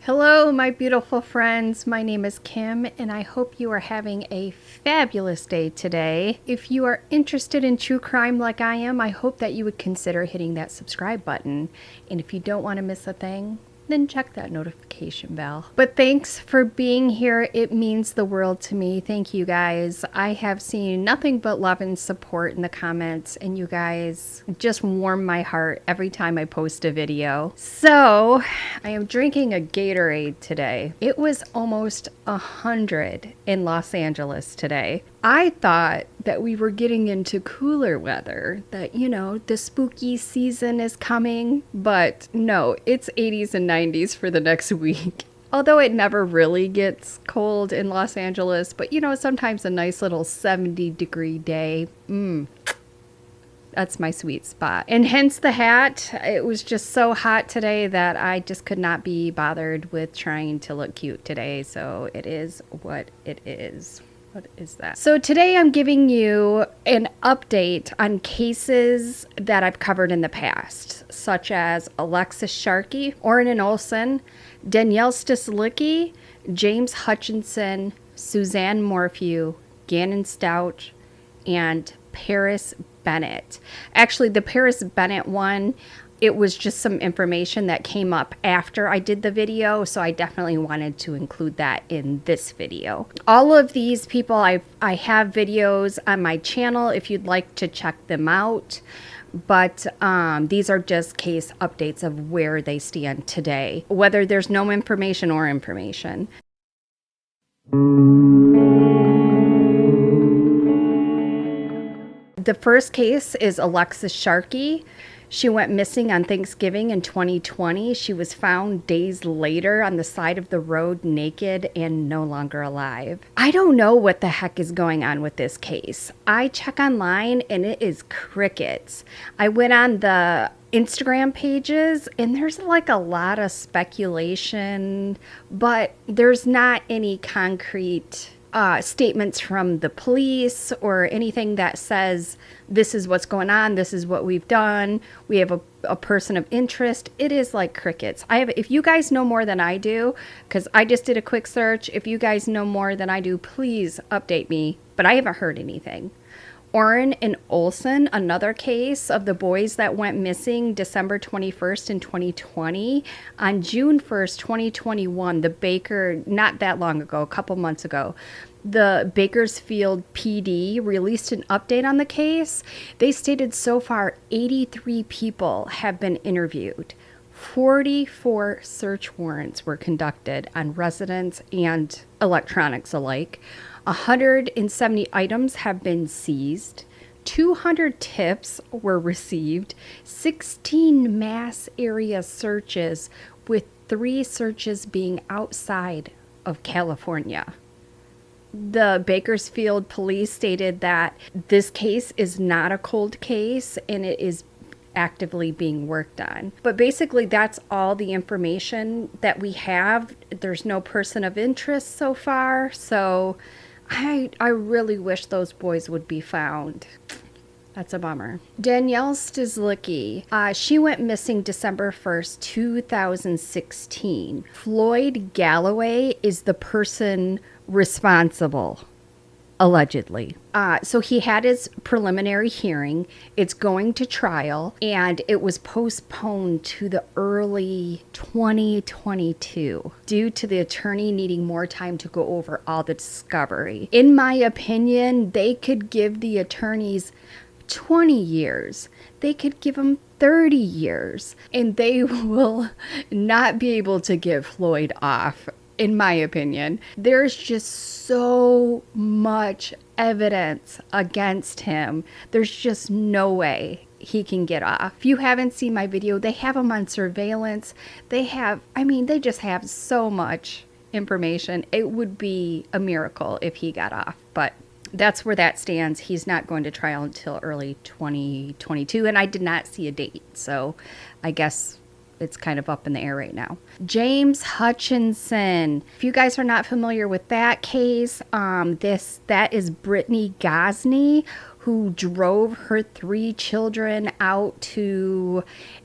Hello, my beautiful friends. My name is Kim, and I hope you are having a fabulous day today. If you are interested in true crime like I am, I hope that you would consider hitting that subscribe button. And if you don't want to miss a thing, then check that notification bell. But thanks for being here. It means the world to me. Thank you guys. I have seen nothing but love and support in the comments, and you guys just warm my heart every time I post a video. So I am drinking a Gatorade today. It was almost 100 in Los Angeles today. I thought that we were getting into cooler weather, that, you know, the spooky season is coming, but no, it's 80s and 90s for the next week. Although it never really gets cold in Los Angeles, but you know, sometimes a nice little 70-degree day. That's my sweet spot. And hence the hat. It was just so hot today that I just could not be bothered with trying to look cute today. So it is what it is. What is that? So today I'm giving you an update on cases that I've covered in the past, such as Alexis Sharkey, Orrin and Olson, Daneille Stislicki, James Hutchenson, Suzanne Morphew, Gannon Stauch, and Paris Bennett. Actually, the Paris Bennett one, it was just some information that came up after I did the video, so I definitely wanted to include that in this video. All of these people, I have videos on my channel if you'd like to check them out, but these are just case updates of where they stand today, whether there's no information or information. The first case is Alexis Sharkey. She went missing on Thanksgiving in 2020. She was found days later on the side of the road naked and no longer alive. I don't know what the heck is going on with this case. I check online and it is crickets. I went on the Instagram pages and there's like a lot of speculation, but there's not any concrete statements from the police or anything that says this is what's going on, this is what we've done, we have a person of interest. It is like crickets. If you guys know more than I do, because I just did a quick search, if you guys know more than I do, please update me, but I haven't heard anything. Orrin and Olson, another case of the boys that went missing December 21st in 2020. On June 1st, 2021, the Baker, not that long ago, a couple months ago, the Bakersfield PD released an update on the case. They stated so far 83 people have been interviewed. 44 search warrants were conducted on residents and electronics alike. 170 items have been seized. 200 tips were received. 16 mass area searches, with 3 searches being outside of California. The Bakersfield police stated that this case is not a cold case and it is actively being worked on. But basically that's all the information that we have. There's no person of interest so far, so I really wish those boys would be found. That's a bummer. Daneille Stislicki, she went missing December 1st, 2016. Floyd Galloway is the person responsible, allegedly. So he had his preliminary hearing. It's going to trial, and it was postponed to the early 2022 due to the attorney needing more time to go over all the discovery. In my opinion, they could give the attorneys 20 years. They could give them 30 years, and they will not be able to get Floyd off. In my opinion, there's just so much evidence against him. There's just no way he can get off. If you haven't seen my video, they have him on surveillance. They just have so much information. It would be a miracle if he got off, but that's where that stands. He's not going to trial until early 2022, and I did not see a date, so I guess it's kind of up in the air right now. James Hutchenson. If you guys are not familiar with that case, that is Brittany Gosney, who drove her 3 children out to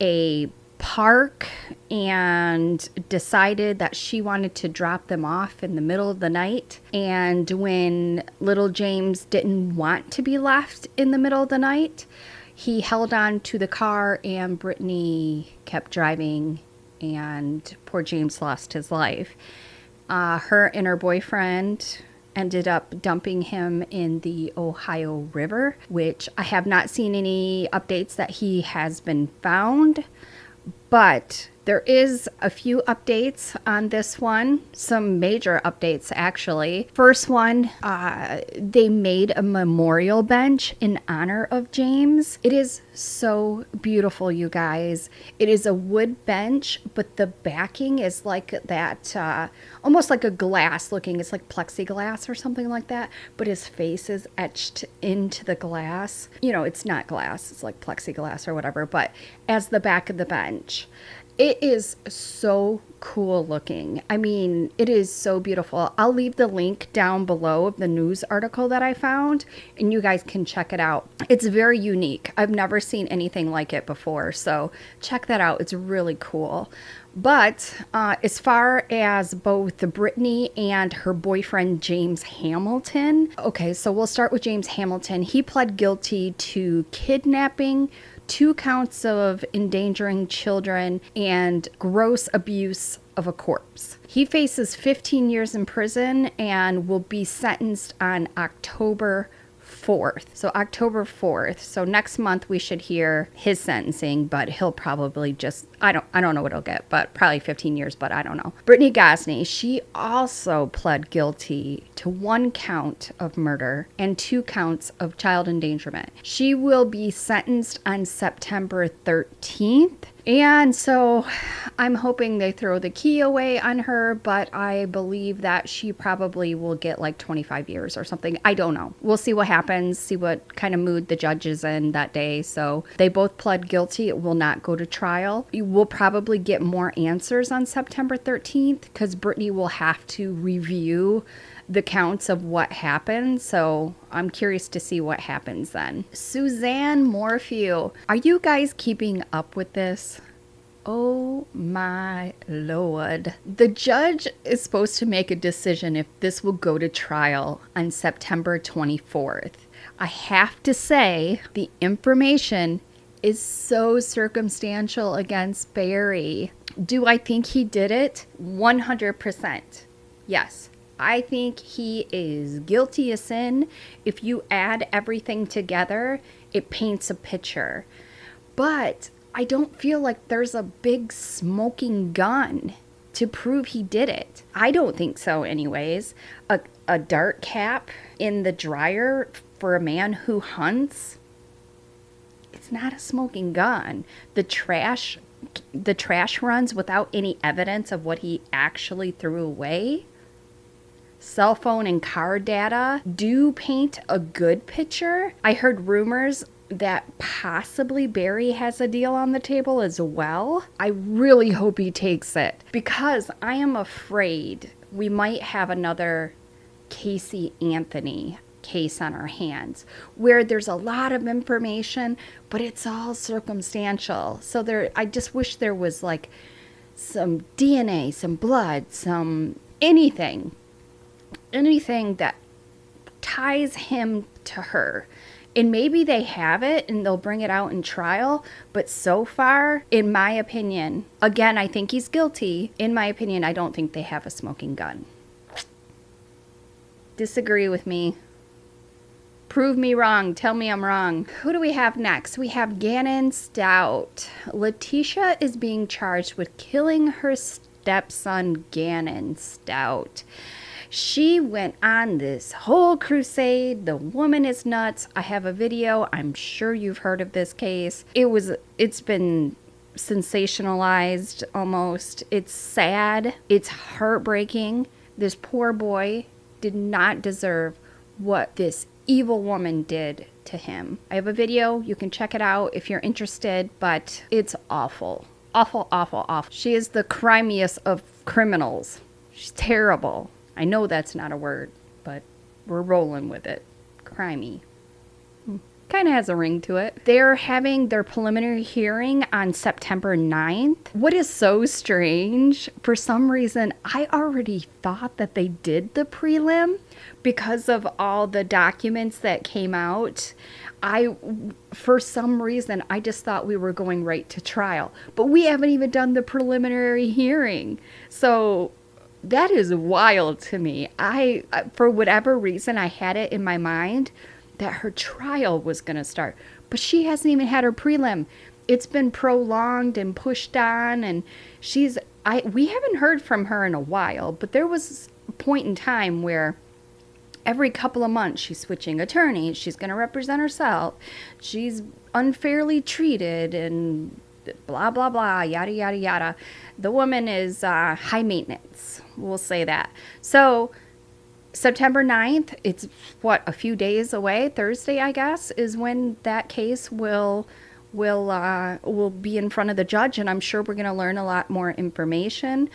a park and decided that she wanted to drop them off in the middle of the night. And when little James didn't want to be left in the middle of the night, he held on to the car and Brittany kept driving and poor James lost his life. Her and her boyfriend ended up dumping him in the Ohio River, which I have not seen any updates that he has been found. But there is a few updates on this one, some major updates actually. First one, they made a memorial bench in honor of James. It is so beautiful, you guys. It is a wood bench, but the backing is like that, almost like a glass looking. It's like plexiglass or something like that, but his face is etched into the glass. You know, it's not glass, it's like plexiglass or whatever, but as the back of the bench. It is so cool looking. I mean, it is so beautiful. I'll leave the link down below of the news article that I found, and you guys can check it out. It's very unique. I've never seen anything like it before, so check that out. It's really cool. But as far as both Brittany and her boyfriend, James Hamilton. Okay, so we'll start with James Hamilton. He pled guilty to kidnapping, 2 counts of endangering children, and gross abuse of a corpse. He faces 15 years in prison and will be sentenced on October 4th. So October 4th. So next month we should hear his sentencing, but he'll probably just, I don't know what he'll get, but probably 15 years, but I don't know. Brittany Gosney, she also pled guilty to 1 count of murder and 2 counts of child endangerment. She will be sentenced on September 13th. And so I'm hoping they throw the key away on her, but I believe that she probably will get like 25 years or something. I don't know. We'll see what happens, see what kind of mood the judge is in that day. So they both pled guilty. It will not go to trial. You will probably get more answers on September 13th because Brittany will have to review the counts of what happened. So I'm curious to see what happens then. Suzanne Morphew. Are you guys keeping up with this? Oh my Lord. The judge is supposed to make a decision if this will go to trial on September 24th. I have to say the information is so circumstantial against Barry. Do I think he did it? 100%. Yes. I think he is guilty of sin. If you add everything together, it paints a picture. But I don't feel like there's a big smoking gun to prove he did it. I don't think so anyways. A dart cap in the dryer for a man who hunts, it's not a smoking gun. The trash runs without any evidence of what he actually threw away. Cell phone and car data do paint a good picture. I heard rumors that possibly Barry has a deal on the table as well. I really hope he takes it because I am afraid we might have another Casey Anthony case on our hands where there's a lot of information, but it's all circumstantial. So I just wish there was like some DNA, some blood, some anything that ties him to her. And maybe they have it and they'll bring it out in trial. But so far, in my opinion, again, I think he's guilty. In my opinion, I don't think they have a smoking gun. Disagree with me. Prove me wrong. Tell me I'm wrong. Who do we have next? We have Gannon Stauch. Letitia is being charged with killing her stepson, Gannon Stauch. She went on this whole crusade. The woman is nuts. I have a video. I'm sure you've heard of this case. It's been sensationalized almost. It's sad. It's heartbreaking. This poor boy did not deserve what this evil woman did to him. I have a video. You can check it out if you're interested, but it's awful. Awful, awful, awful. She is the crimiest of criminals. She's terrible. I know that's not a word, but we're rolling with it. Crimey. Kind of has a ring to it. They're having their preliminary hearing on September 9th. What is so strange, for some reason, I already thought that they did the prelim because of all the documents that came out. For some reason, I just thought we were going right to trial. But we haven't even done the preliminary hearing. So that is wild to me. For whatever reason, I had it in my mind that her trial was going to start. But she hasn't even had her prelim. It's been prolonged and pushed on. And we haven't heard from her in a while. But there was a point in time where every couple of months, she's switching attorneys. She's going to represent herself. She's unfairly treated and blah, blah, blah, yada, yada, yada. The woman is high maintenance. We'll say that. So September 9th, it's a few days away. Thursday, I guess, is when that case will be in front of the judge. And I'm sure we're going to learn a lot more information.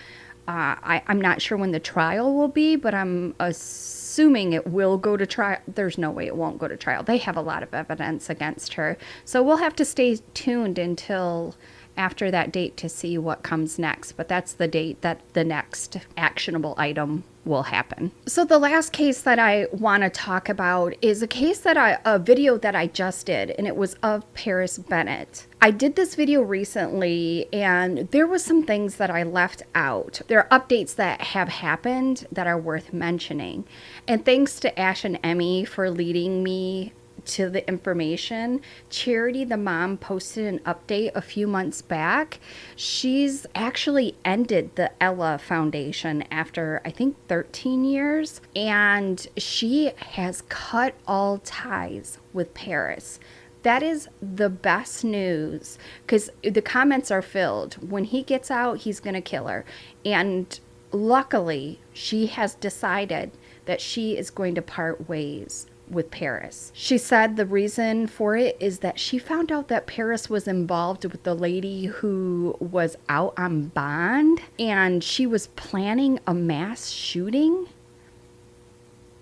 I'm not sure when the trial will be, but I'm assuming it will go to trial. There's no way it won't go to trial. They have a lot of evidence against her. So we'll have to stay tuned until after that date to see what comes next. But that's the date that the next actionable item will happen. So the last case that I want to talk about is a video that I just did, and it was of Paris Bennett. I did this video recently, and there was some things that I left out. There are updates that have happened that are worth mentioning. And thanks to Ash and Emmy for leading me to the information. Charity, the mom, posted an update a few months back. She's actually ended the Ella Foundation after, I think, 13 years. And she has cut all ties with Paris. That is the best news, because the comments are filled. When he gets out, he's going to kill her. And luckily, she has decided that she is going to part ways with Paris. She said the reason for it is that she found out that Paris was involved with the lady who was out on bond, and she was planning a mass shooting.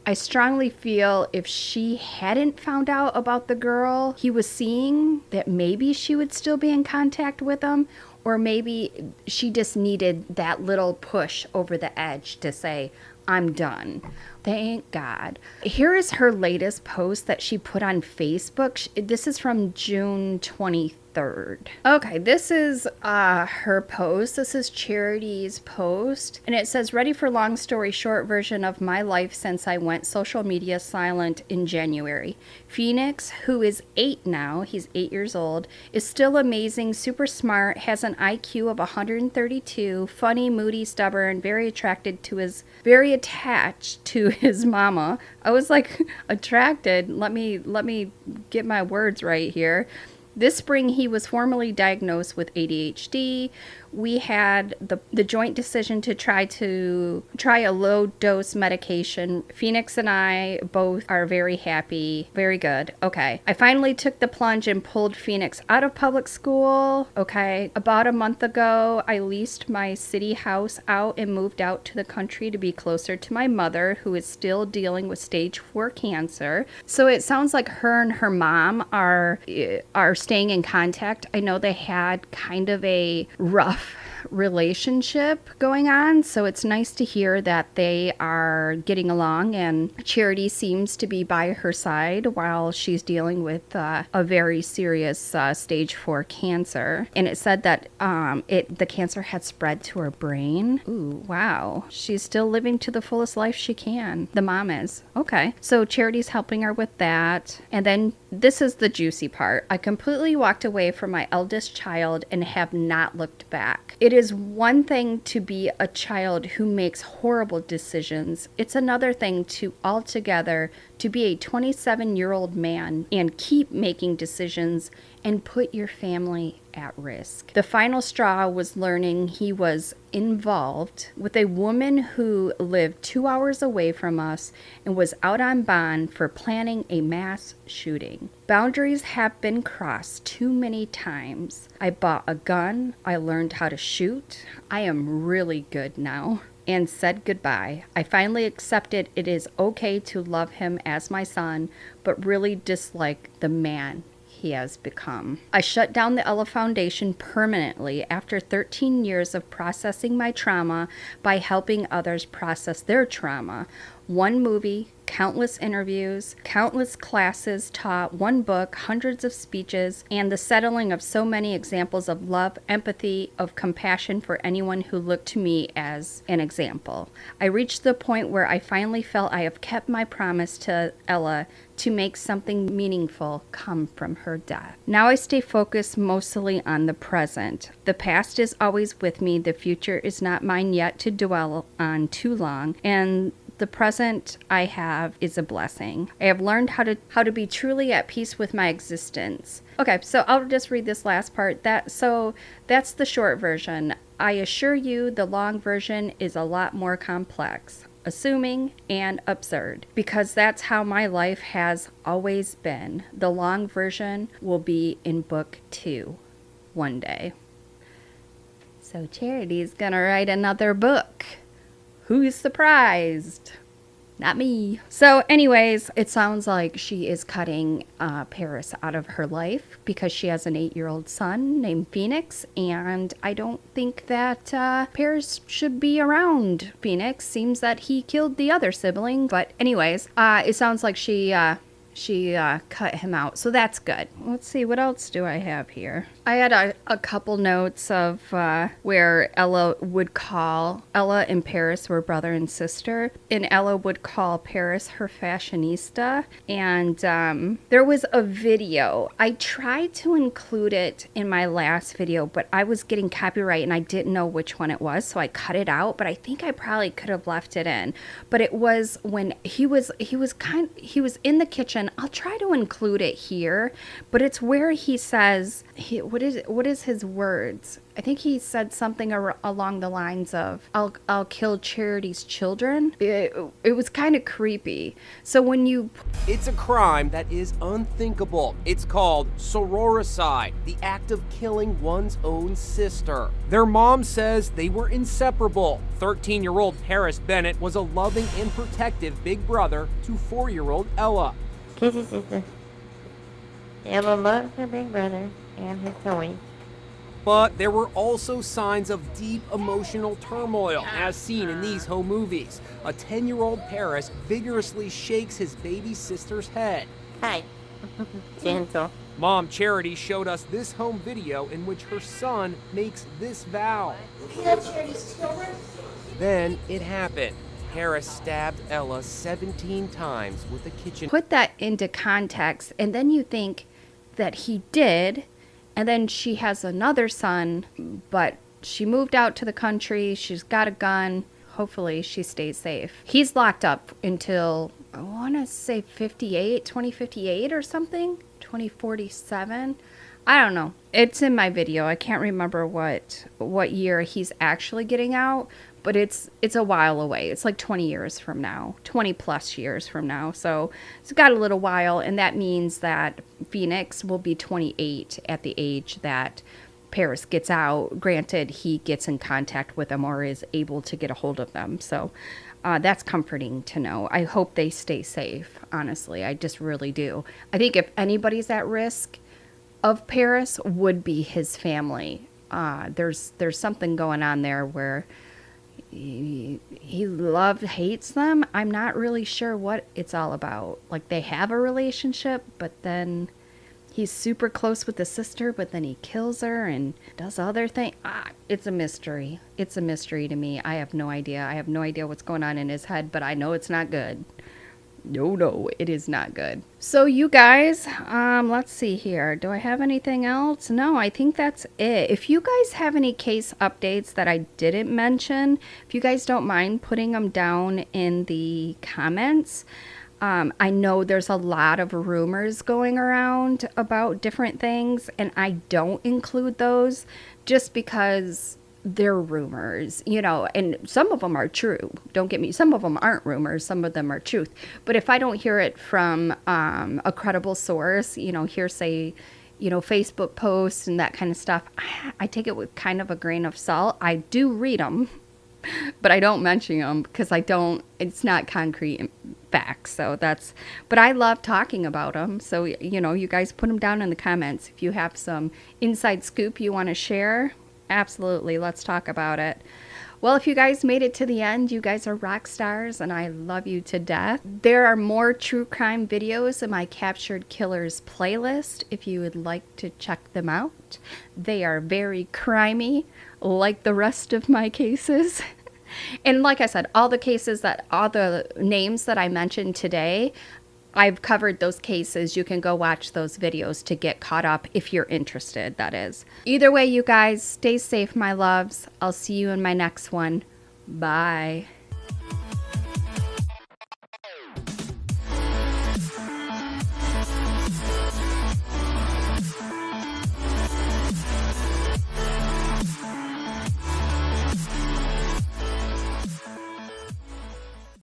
I strongly feel if she hadn't found out about the girl he was seeing, that maybe she would still be in contact with him, or maybe she just needed that little push over the edge to say, I'm done. Thank God. Here is her latest post that she put on Facebook. This is from June 23rd. Okay, this is her post. This is Charity's post. And it says, ready for long story short version of my life since I went social media silent in January. Phoenix, who is 8 now, he's 8 years old, is still amazing, super smart, has an IQ of 132, funny, moody, stubborn, very attached to his mama. I was like, attracted. Let me get my words right here. This spring, he was formally diagnosed with ADHD. We had the joint decision to try a low-dose medication. Phoenix and I both are very happy. Very good. Okay. I finally took the plunge and pulled Phoenix out of public school. Okay. About a month ago, I leased my city house out and moved out to the country to be closer to my mother, who is still dealing with stage 4 cancer. So it sounds like her and her mom are staying in contact. I know they had kind of a rough relationship going on, so it's nice to hear that they are getting along, and Charity seems to be by her side while she's dealing with a very serious stage 4 cancer. And it said that the cancer had spread to her brain. Ooh, wow. She's still living to the fullest life she can. The mom is. Okay. So Charity's helping her with that. And then this is the juicy part. I completely walked away from my eldest child and have not looked back. It is one thing to be a child who makes horrible decisions. It's another thing to altogether to be a 27-year-old man and keep making decisions and put your family at risk. The final straw was learning he was involved with a woman who lived 2 hours away from us and was out on bond for planning a mass shooting. Boundaries have been crossed too many times. I bought a gun. I learned how to shoot. I am really good now. and said goodbye. I finally accepted it is okay to love him as my son, but really dislike the man he has become. I shut down the Ella Foundation permanently after 13 years of processing my trauma by helping others process their trauma. One movie, countless interviews, countless classes taught, one book, hundreds of speeches, and the settling of so many examples of love, empathy, of compassion for anyone who looked to me as an example. I reached the point where I finally felt I have kept my promise to Ella to make something meaningful come from her death. Now I stay focused mostly on the present. The past is always with me. The future is not mine yet to dwell on too long, and the present I have is a blessing. I have learned how to be truly at peace with my existence. Okay, so I'll just read this last part. That's the short version. I assure you the long version is a lot more complex, assuming, and absurd, because that's how my life has always been. The long version will be in book 2 one day. So Charity's gonna write another book. Who's surprised? Not me. So anyways, it sounds like she is cutting Paris out of her life because she has an 8-year-old son named Phoenix, and I don't think that Paris should be around Phoenix. Seems that he killed the other sibling. But anyways, it sounds like she cut him out, so that's good. Let's see, what else do I have here? I had a couple notes of where Ella and Paris were brother and sister, and Ella would call Paris her fashionista, and there was a video. I tried to include it in my last video, but I was getting copyright and I didn't know which one it was, so I cut it out, but I think I probably could have left it in. But it was when he was in the kitchen. I'll try to include it here, but it's where he says, what is his words? I think he said something along the lines of, I'll kill Charity's children. It was kind of creepy. So when you... It's a crime that is unthinkable. It's called sororicide, the act of killing one's own sister. Their mom says they were inseparable. 13-year-old Paris Bennett was a loving and protective big brother to 4-year-old Ella. Kissy sister. Ella loves her big brother and his toys. But there were also signs of deep emotional turmoil, as seen in these home movies. A 10-year-old Paris vigorously shakes his baby sister's head. Hi. Gentle. Mom Charity showed us this home video in which her son makes this vow. Kill Charity's children? Then it happened. Paris stabbed Ella 17 times with a kitchen. Put that into context, and then you think that he did, and then she has another son, but she moved out to the country, she's got a gun, hopefully she stays safe. He's locked up until, I want to say 2058 or something, 2047. I don't know. It's in my video. I can't remember what year he's actually getting out, but it's a while away. It's like 20 years from now, 20 plus years from now. So it's got a little while, and that means that Phoenix will be 28 at the age that Paris gets out. Granted, he gets in contact with them or is able to get a hold of them. So that's comforting to know. I hope they stay safe, honestly. I just really do. I think if anybody's at risk of Paris would be his family. There's something going on there where he hates them. I'm not really sure what it's all about. Like, they have a relationship, but then he's super close with the sister, but then he kills her and does other things. It's a mystery. It's a mystery to me. I have no idea. I have no idea what's going on in his head, but I know it's not good. No, it is not good. So you guys, let's see here. Do I have anything else? No, I think that's it. If you guys have any case updates that I didn't mention, if you guys don't mind putting them down in the comments. I know there's a lot of rumors going around about different things, and I don't include those just because they're rumors, you know, and some of them are true. Don't get me. Some of them aren't rumors. Some of them are truth. But if I don't hear it from a credible source, you know, hearsay, you know, Facebook posts and that kind of stuff, I take it with kind of a grain of salt. I do read them, but I don't mention them because it's not concrete facts. So but I love talking about them. So, you guys put them down in the comments. If you have some inside scoop you want to share, absolutely, let's talk about it. Well, if you guys made it to the end, you guys are rock stars and I love you to death. There are more true crime videos in my Captured Killers playlist if you would like to check them out. They are very crimey, like the rest of my cases. And like I said, all the names that I mentioned today, I've covered those cases. You can go watch those videos to get caught up if you're interested, that is. Either way, you guys, stay safe, my loves. I'll see you in my next one. Bye.